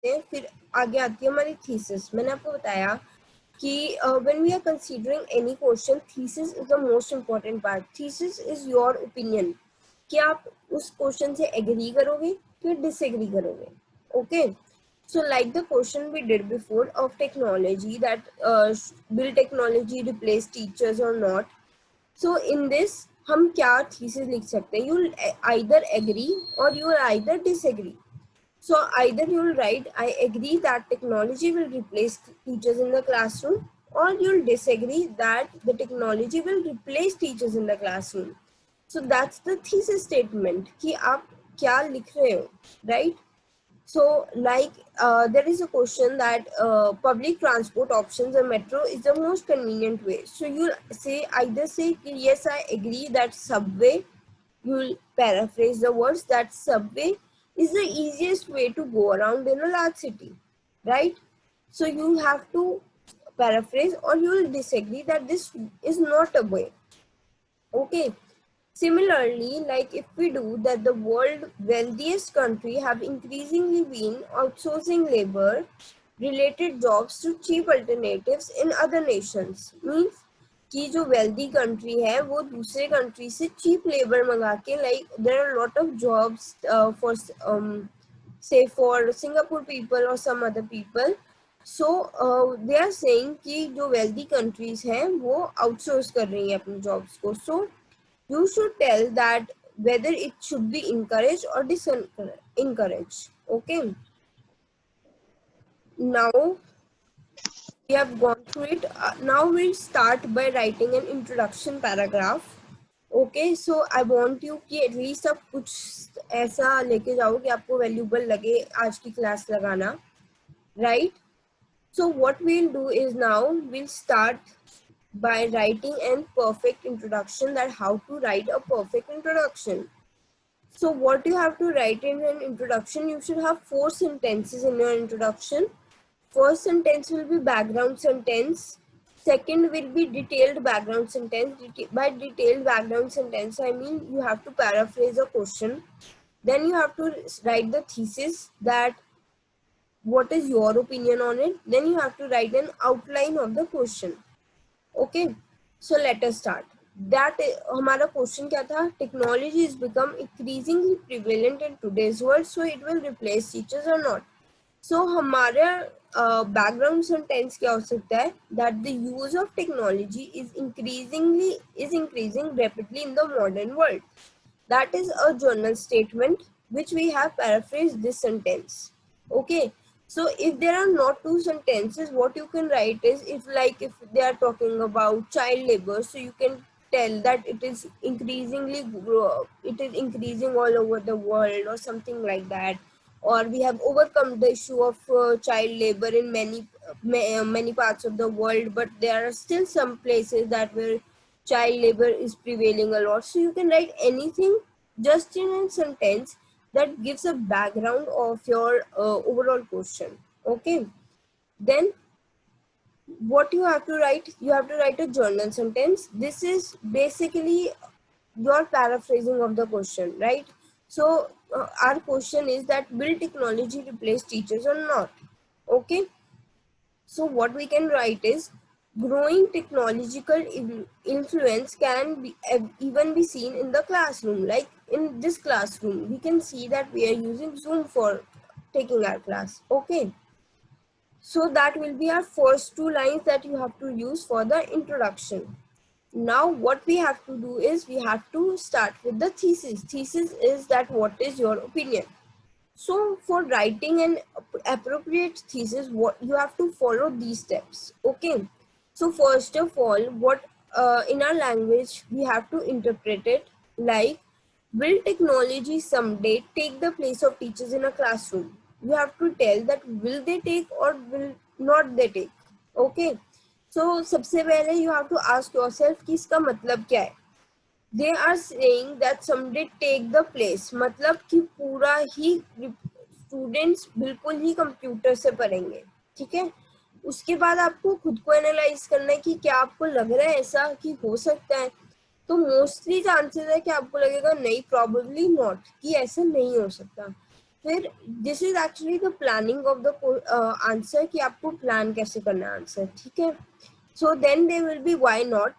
हैं, फिर आगे आती है हमारी थीसिस। मैंने आपको बताया कि when we are considering any question, thesis is the most important part. Thesis is your opinion कि आप उस क्वेश्चन से एग्री करोगे कि डिसएग्री करोगे। Okay, so like the question we did before of technology, that will technology replace teachers or not? So in this हम क्या thesis लिख सकते हैं? You'll either agree or you'll either disagree. So either you'll write, I agree that technology will replace teachers in the classroom, or you'll disagree that the technology will replace teachers in the classroom. So that's the thesis statement कि आप क्या लिख रहे हो, right? So, like, there is a question that public transport options or metro is the most convenient way. So you'll say, either say yes, I agree that subway. You'll paraphrase the words that subway is the easiest way to go around in a large city, right? So you have to paraphrase, or you will disagree that this is not a way. Okay. Similarly, like if we do that, the world wealthiest country have increasingly been outsourcing labor related jobs to cheap alternatives in other nations. Means कि जो wealthy country है वो दूसरे country से cheap labor मंगा के, like there are a lot of jobs for say for Singapore people or some other people. So they are saying कि जो wealthy countries हैं वो outsource कर रही हैं अपनी jobs को. So you should tell that whether it should be encouraged or encouraged. Okay. Now we have gone through it. Now we'll start by writing an introduction paragraph. Okay, so I want you कि at least आप कुछ ऐसा लेके जाओ कि आपको valuable लगे आज की class लगाना, right? So what we'll do is now we'll start by writing a perfect introduction, that how to write a perfect introduction. So what you have to write in an introduction, you should have 4 sentences in your introduction. First sentence will be background sentence. Second will be detailed background sentence. By detailed background sentence, I mean you have to paraphrase a question. Then you have to write the thesis, that what is your opinion on it. Then you have to write an outline of the question. Okay, so let us start. That हमारा question क्या था? Technology is become increasingly prevalent in today's world, so it will replace teachers और not. सो हमारा background sentence क्या हो सकता है? That the use of technology is increasing rapidly in the modern world. That is a journal statement which we have paraphrased this sentence. Okay, so if there are not two sentences, what you can write is, if they are talking about child labor, so you can tell that it is increasing all over the world or something like that. Or we have overcome the issue of child labor in many parts of the world, but there are still some places that where child labor is prevailing a lot. So you can write anything just in a sentence that gives a background of your overall question. Okay, then what you have to write? You have to write a journal sentence. This is basically your paraphrasing of the question, right? So our question is that, will technology replace teachers or not? Okay, so what we can write is, growing technological influence can even be seen in the classroom. Like in this classroom, we can see that we are using Zoom for taking our class. Okay, so that will be our first 2 lines that you have to use for the introduction. Now what we have to do is, we have to start with the thesis. Thesis is that what is your opinion. So for writing an appropriate thesis, what you have to follow these steps. Okay, so first of all, what in our language we have to interpret it like, will technology someday take the place of teachers in a classroom? You have to tell that will they take or will not they take. Okay, so सबसे पहले you have to ask yourself कि इसका मतलब क्या है. They are saying that someday take the place, मतलब कि पूरा ही स्टूडेंट्स बिल्कुल ही कंप्यूटर से पढ़ेंगे. ठीक है, उसके बाद आपको खुद को एनालाइज करना है कि क्या आपको लग रहा है ऐसा कि हो सकता है. तो मोस्टली चांसेस है कि आपको लगेगा नहीं, प्रोबेबली नॉट, कि ऐसा नहीं हो सकता. फिर this is actually the planning of the answer, कि आपको प्लान कैसे करना है आंसर, ठीक है। So then they will be why not,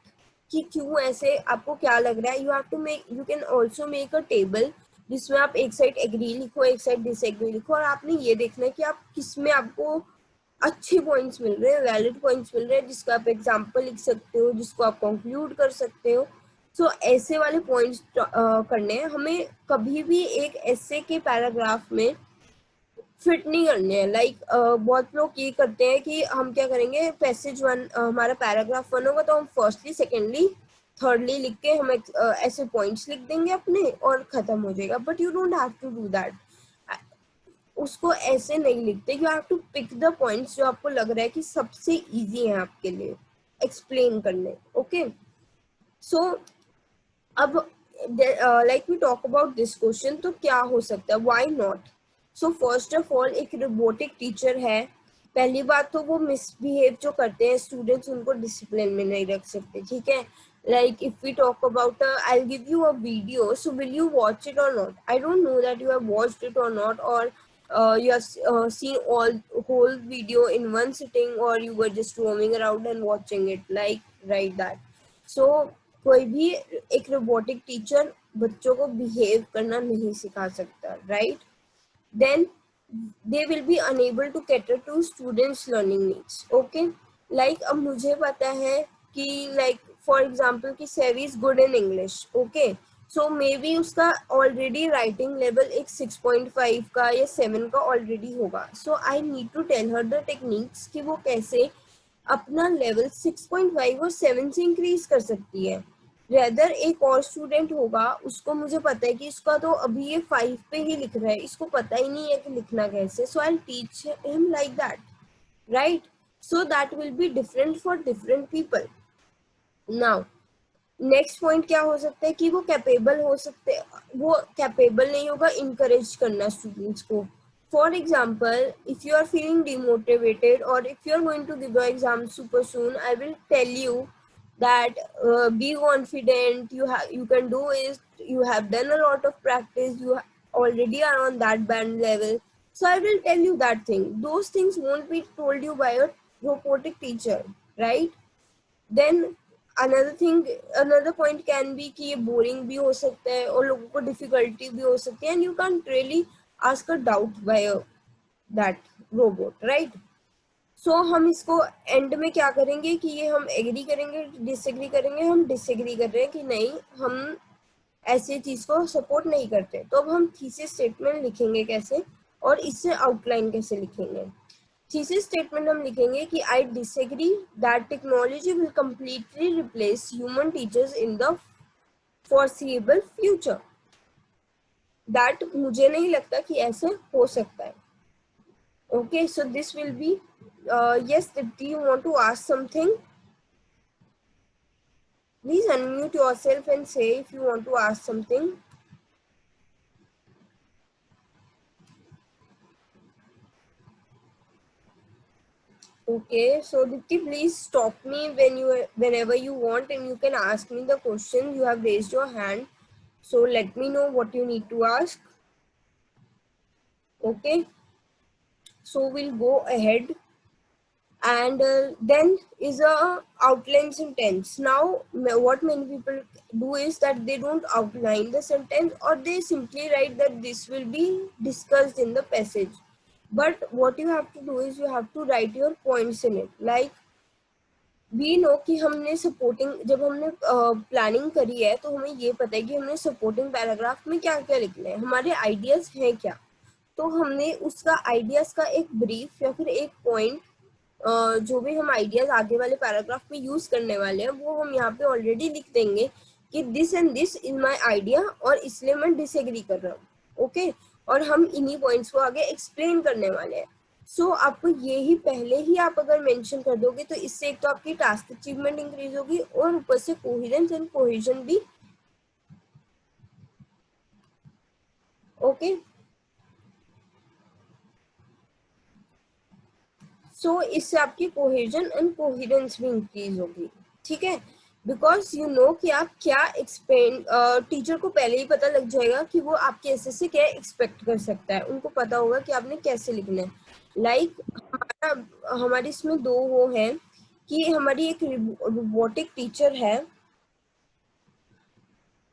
कि क्यों ऐसे, आपको क्या लग रहा है। You have to make, you can also make a table जिसमें आप एक साइड एग्री लिखो, एक साइड डिसएग्री लिखो, और आपने ये देखना है कि आप किसमें आपको अच्छे पॉइंट्स मिल रहे हैं, वैलिड पॉइंट्स मिल रहे हैं, जिसका आप एग्जाम्पल लिख सकते हो, जिसको आप कंक्लूड कर सकते हो। सो ऐसे वाले पॉइंट्स करने हैं हमें। कभी भी एक ऐसे के पैराग्राफ में फिट नहीं करने हैं। लाइक बहुत लोग ये करते हैं कि हम क्या करेंगे, पैसेज वन हमारा पैराग्राफ वन होगा तो हम फर्स्टली, सेकेंडली, थर्डली लिख के हम ऐसे पॉइंट्स लिख देंगे अपने और खत्म हो जाएगा। But you don't have to do that, उसको ऐसे नहीं लिखते। You have to pick the points जो आपको लग रहा है कि सबसे इजी है आपके लिए एक्सप्लेन करने। ओके, सो अब like we talk about this question, तो क्या हो सकता है, why not. So first of all, एक रोबोटिक टीचर है, पहली बात तो वो मिसबिहेव जो करते हैं स्टूडेंट्स, उनको डिसिप्लिन में नहीं रख सकते, ठीक है। Like if we talk about, I give you a video, so will you watch it और not. I don't know that you have watched it और नॉट, और you have seen all whole video in one sitting, or you were just roaming around and watching it, like that. So कोई भी एक robotic teacher बच्चों को behave करना नहीं सिखा सकता, right. Then they will be unable to cater to students learning needs. Okay, like अब मुझे पता है कि लाइक फॉर एग्जाम्पल कि सेवी is good in English, okay, so maybe उसका ऑलरेडी राइटिंग लेवल एक 6.5 का या 7 का ऑलरेडी होगा। So I need to tell her the techniques कि वो कैसे अपना लेवल 6.5 और 7 से इंक्रीज कर सकती है। रेदर एक और स्टूडेंट होगा, उसको मुझे पता है कि इसका तो अभी ये 5 पे ही लिख रहा है, इसको पता ही नहीं है कि लिखना कैसे, so I teach him like that, right. So that will be different for different people. Now next point क्या हो सकता है कि वो कैपेबल हो सकते, वो कैपेबल नहीं होगा इनकरेज करना स्टूडेंट्स को। For example, if you are feeling demotivated और if you are going to give your exam super soon, I will tell you that be confident, you can do it, you have done a lot of practice, you already are on that band level. So I will tell you that thing, those things won't be told you by a robotic teacher, right? Then another thing, another point can be कि ये boring भी हो सकता है और लोगों को difficulty भी हो सकती है, and you can't really ask a doubt by that robot, right? सो हम इसको एंड में क्या करेंगे कि ये हम एग्री करेंगे, डिसएग्री करेंगे, हम डिसएग्री कर रहे हैं कि नहीं, हम ऐसी चीज को सपोर्ट नहीं करते। तो अब हम थीसिस स्टेटमेंट लिखेंगे कैसे, और इससे आउटलाइन कैसे लिखेंगे। थीसिस स्टेटमेंट हम लिखेंगे कि I disagree that technology will completely replace human teachers in the foreseeable future. That मुझे नहीं लगता कि ऐसे हो सकता है। Okay, so this will be, yes, Dipti, you want to ask something? Please unmute yourself and say if you want to ask something. Okay, so Dipti, please stop me whenever you want, and you can ask me the question. You have raised your hand, so let me know what you need to ask. Okay, so we'll go ahead. And then is a outline sentence. Now what many people do is that they don't outline the sentence, or they simply write that this will be discussed in the passage. But what you have to do is you have to write your points in it. Like we know कि हमने supporting, जब हमने planning करी है तो हमें ये पता है कि हमने सपोर्टिंग पैराग्राफ में क्या क्या लिखना है, हमारे आइडियाज हैं क्या। तो हमने उसका आइडियाज का एक ब्रीफ या फिर एक पॉइंट, जो भी हम आइडियाज आगे वाले पैराग्राफ में यूज करने वाले हैं वो हम यहाँ पे ऑलरेडी लिख देंगे कि this and this is my idea, और इसलिए मैं डिसएग्री कर रहा हूँ। ओके, और हम इन्हीं पॉइंट्स को आगे एक्सप्लेन करने वाले हैं। सो आपको ये ही पहले ही आप अगर मेंशन कर दोगे तो इससे एक तो आपकी टास्क अचीवमेंट इंक्रीज होगी, और ऊपर से कोहेरेंस एंड कोहेजन भी। ओके, सो इससे आपकी कोहेजन एंड कोहेरेंस भी इंक्रीज होगी, ठीक है। बिकॉज यू नो कि आप क्या एक्सपेक्ट, टीचर को पहले ही पता लग जाएगा कि वो आपके ऐसे से क्या एक्सपेक्ट कर सकता है, उनको पता होगा कि आपने कैसे लिखना है। लाइक हमारे इसमें दो वो है कि हमारी एक रोबोटिक टीचर है,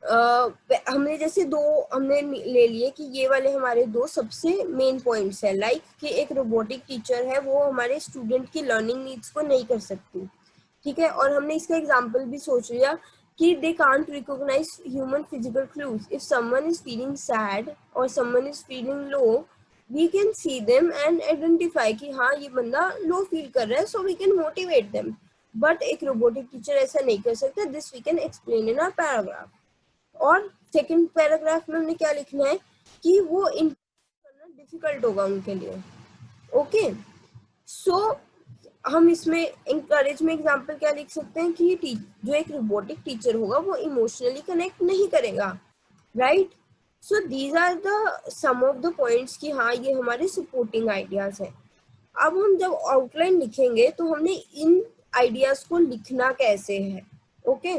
हमने जैसे दो हमने ले लिए कि ये वाले हमारे दो सबसे मेन पॉइंट्स है। लाइक कि एक रोबोटिक टीचर है, वो हमारे स्टूडेंट की लर्निंग नीड्स को नहीं कर सकती, ठीक है। और हमने इसका एग्जांपल भी सोच लिया कि they can't recognise human physical clues. If someone is feeling sad और someone is feeling low, we can see them and identify कि हाँ ये बंदा लो फील कर रहा है, so we can motivate them. But एक रोबोटिक टीचर ऐसा नहीं कर सकता। This we can explain in a paragraph. और सेकंड पैराग्राफ में हमने क्या लिखना है कि वो इन करना डिफिकल्ट होगा उनके लिए। ओके, सो हम इसमें इंकरेज में एग्जांपल क्या लिख सकते हैं कि जो एक रोबोटिक टीचर होगा वो इमोशनली कनेक्ट नहीं करेगा, right. So these are the some of the points कि हाँ ये हमारे सपोर्टिंग आइडियाज है। अब हम जब आउटलाइन लिखेंगे तो हमने इन आइडियाज को लिखना कैसे है। Okay,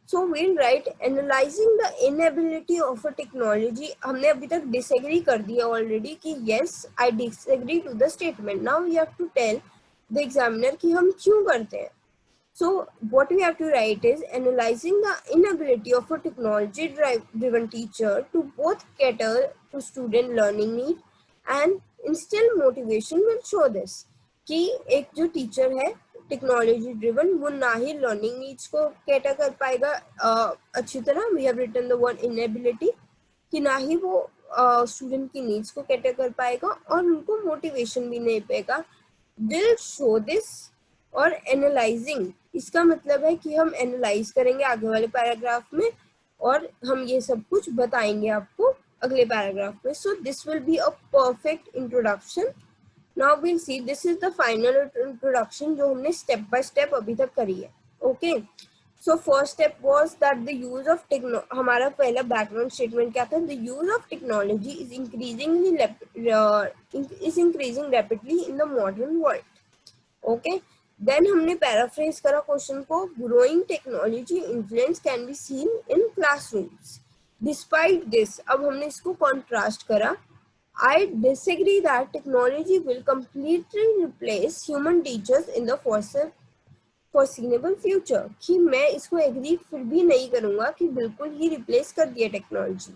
so we'll write analyzing the inability of a technology। हमने अभी तक disagree कर दिया ऑलरेडी कि yes I disagree to the statement। now we have to tell the examiner कि हम क्यों करते हैं। so what we have to write is analyzing the inability of a technology driven teacher to both cater to student learning need and instill motivation will show this कि एक जो teacher है technology driven, वो ना ही learning needs को cater कर पाएगा अच्छी तरह, we have written the word inability, कि ना ही वो स्टूडेंट की नीड्स को कैटर कर पाएगा और उनको मोटिवेशन भी नहीं पाएगा। विल शो दिस और एनालाइजिंग, इसका मतलब है कि हम एनालाइज करेंगे आगे वाले पैराग्राफ में और हम ये सब कुछ बताएंगे आपको अगले पैराग्राफ में। So this will be a perfect introduction. Now we'll see, this is the final introduction जो हमने step by step अभी तक करी है। Okay, so first step was that the use of हमारा पहला background statement क्या था? The use of technology is increasing rapidly in the modern world. Okay, then हमने paraphrase करा क्वेश्चन को, growing technology influence can be seen in classrooms. Despite this, अब हमने इसको contrast करा, I disagree that technology will completely replace human teachers in the foreseeable future। कि मैं इसको एग्री फिर भी नहीं करूंगा कि बिल्कुल ही रिप्लेस कर दिया टेक्नोलॉजी।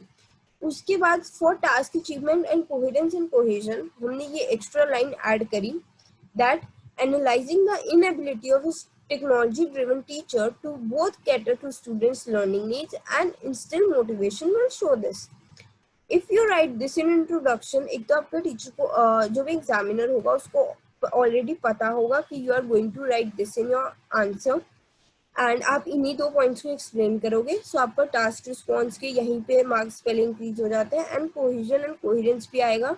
उसके बाद for task achievement and coherence and cohesion हमने ये एक्स्ट्रा लाइन ऐड करी, that analyzing the inability of a technology driven teacher to both cater to students learning needs and instill motivation will show this। If you right this in introduction, एक तो आपका teacher को जो भी examiner होगा उसको already पता होगा कि you are going to write this in your answer and आप इन्हीं दो पॉइंट्स को एक्सप्लेन करोगे। सो आपका टास्क रिस्पॉन्स के यहीं पे मार्क्स पहले इंक्रीज हो जाते हैं एंड कोहेजन एंड कोहेरेंस भी आएगा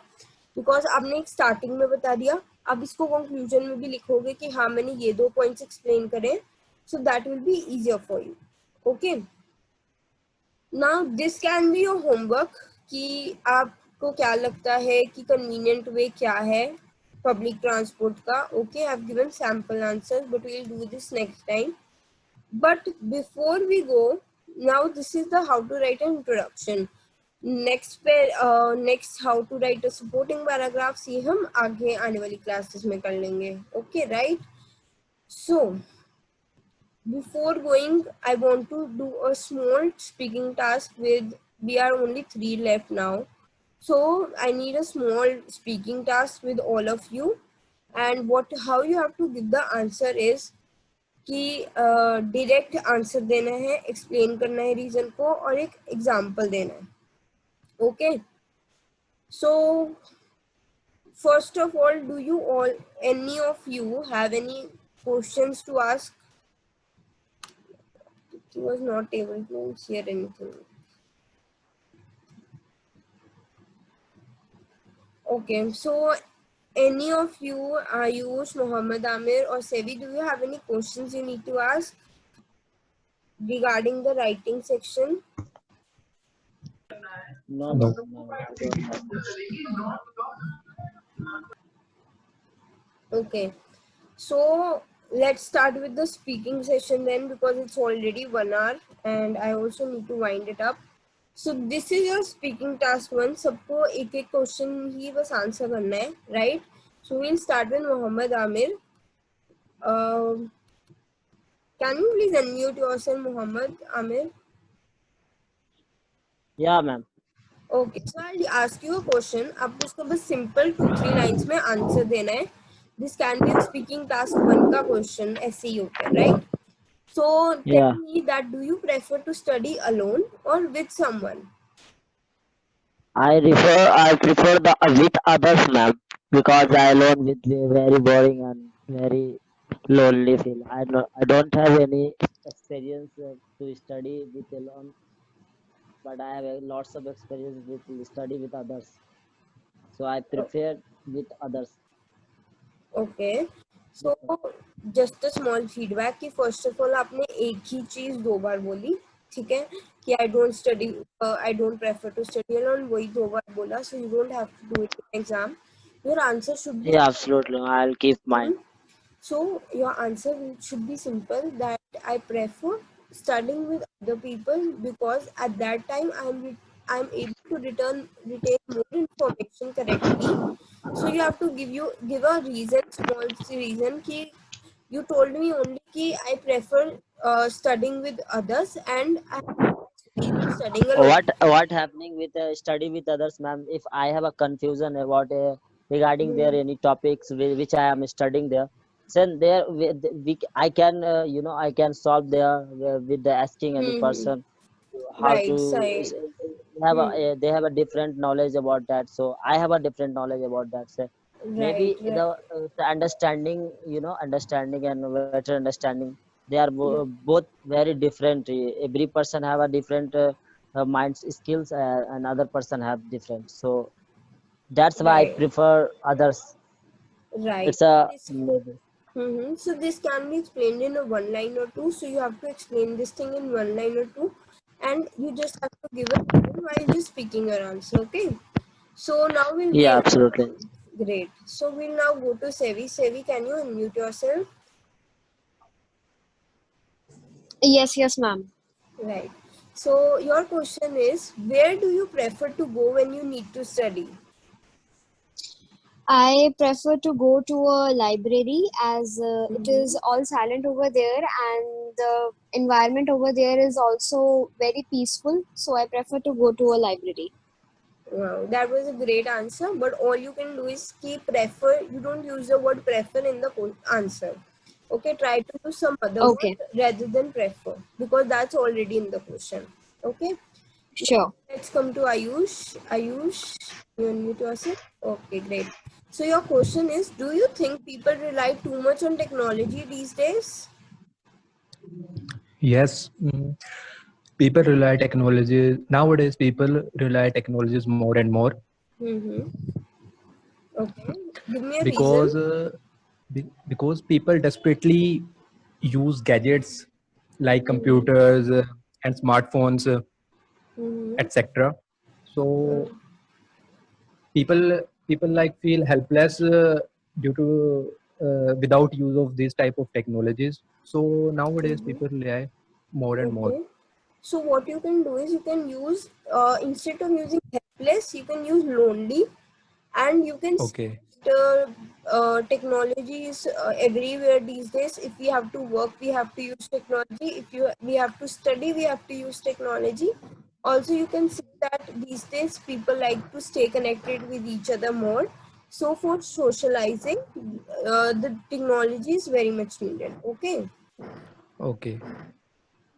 बिकॉज आपने एक स्टार्टिंग में बता दिया। आप इसको कंक्लूजन में भी लिखोगे कि हाँ मैंने ये दो पॉइंट्स एक्सप्लेन करे, सो that will be easier for you. Okay, now this can be your homework कि आपको क्या लगता है कि कन्वीनियंट वे क्या है पब्लिक ट्रांसपोर्ट का। Okay, I have given sample answers but we will do this next time. But before we go, now this is the how to write an introduction. Next how to write a supporting paragraphs ये हम आगे आने वाली classes में कर लेंगे। Okay, right. So before going, I want to do a small speaking task with, we are only 3 left now, so I need a small speaking task with all of you, and how you have to give the answer is कि direct answer देना है, explain करना है reason को और एक example देना है। Okay, so first of all, do you all any of you have any questions to ask? He was not able to hear anything. Okay, so any of you, Ayush, Mohammed Amir or Sevi, do you have any questions you need to ask regarding the writing section? No. Okay, so let's start with the speaking session then, because it's already 1 hour and I also need to wind it up. So this is your speaking task 1. सबको एक एक question ही बस answer करना है, right? So we'll start with Muhammad Amir. Can you please unmute yourself, Muhammad Amir? Yeah, ma'am. Okay, so I'll ask you a question. आपको उसको बस simple 2-3 lines में answer देना है. This can be a speaking task 1 का question, ऐसे ही होते हैं, right? So tell Yeah, me that do you prefer to study alone or with someone? I prefer the with others, ma'am, because I alone with the very boring and very lonely feel. I don't have any experience to study with alone, but I have lots of experience with study with others. So I Oh, prefer with others. okay. Yes, So just a small feedback कि first of all आपने एक ही चीज 2 बार बोली, ठीक है? कि I don't prefer to study alone, वही 2 बार बोला, so you don't have to do it in exam. Your answer should be yeah, absolutely. I'll keep mine. So your answer should be simple, that I prefer studying with other people because at that time I'm able to retain more information correctly. So you have to give a reason, small reason ki you told me only ki I prefer studying with others and I have no experience studying alone. What happening with study with others, ma'am? If I have a confusion about regarding Hmm. there any topics which I am studying there, then there I can I can solve there with the asking any Hmm. person how to Right, side. have Hmm. they have a different knowledge about that, so I have a different knowledge about that. So Right, maybe right. the understanding, understanding and better understanding, they are Yeah. both very different. Every person have a different mind skills, another person have different, so that's why I Right, prefer others. right. It's a This, So this can be explained in a 1 line or two. So you have to explain this thing in 1 line or two, and you just have to give a reason while just speaking your answer. Okay. So now we'll yeah, get absolutely. great. So we'll now go to Sevi. Sevi, can you unmute yourself? Yes, ma'am. Right. So your question is, where do you prefer to go when you need to study? I prefer to go to a library as it is Mm-hmm. all silent over there and the environment over there is also very peaceful. So I prefer to go to a library. Wow, that was a great answer. But all you can do is keep prefer. You don't use the word prefer in the answer. Okay, try to use some other Okay, word rather than prefer because that's already in the question. Okay, sure. let's come to Ayush. Ayush, you unmute yourself. Okay, great. So your question is, do you think people rely too much on technology these days? Yes, people rely technology nowadays. People rely technologies more and more Mm-hmm. Okay, give me a reason. because because people desperately use gadgets like Mm-hmm. computers and smartphones, Mm-hmm. etc. So people like feel helpless due to without use of these type of technologies. So nowadays Mm-hmm. people rely more and more. Okay. So what you can do is you can use instead of using helpless, you can use lonely, and you can see Okay. that technology is everywhere these days. If we have to work, we have to use technology. If we have to study, we have to use technology. Also, you can see that these days people like to stay connected with each other more. So for socializing, the technology is very much needed. Okay. Okay.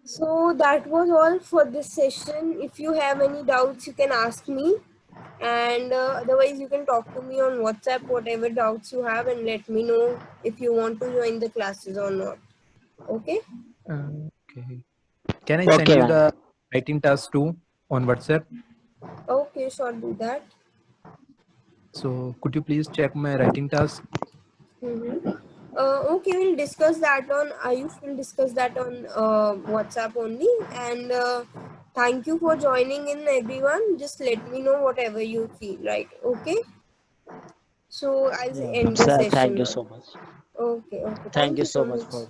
So that was all for this session. If you have any doubts, you can ask me. And otherwise, you can talk to me on WhatsApp, whatever doubts you have, and let me know if you want to join the classes or not. Okay? Okay. Can I send Okay, you ma'am. the writing task too on WhatsApp? Okay, sure, do that. So could you please check my writing task? Mm-hmm. Okay, we'll discuss that on Ayush. Will discuss that on WhatsApp only. And thank you for joining in, everyone. Just let me know whatever you feel. Right? Okay. So I'll Yeah, end the sir, thank session you now. so much. Okay, okay. Thank Thank you you so so much much. for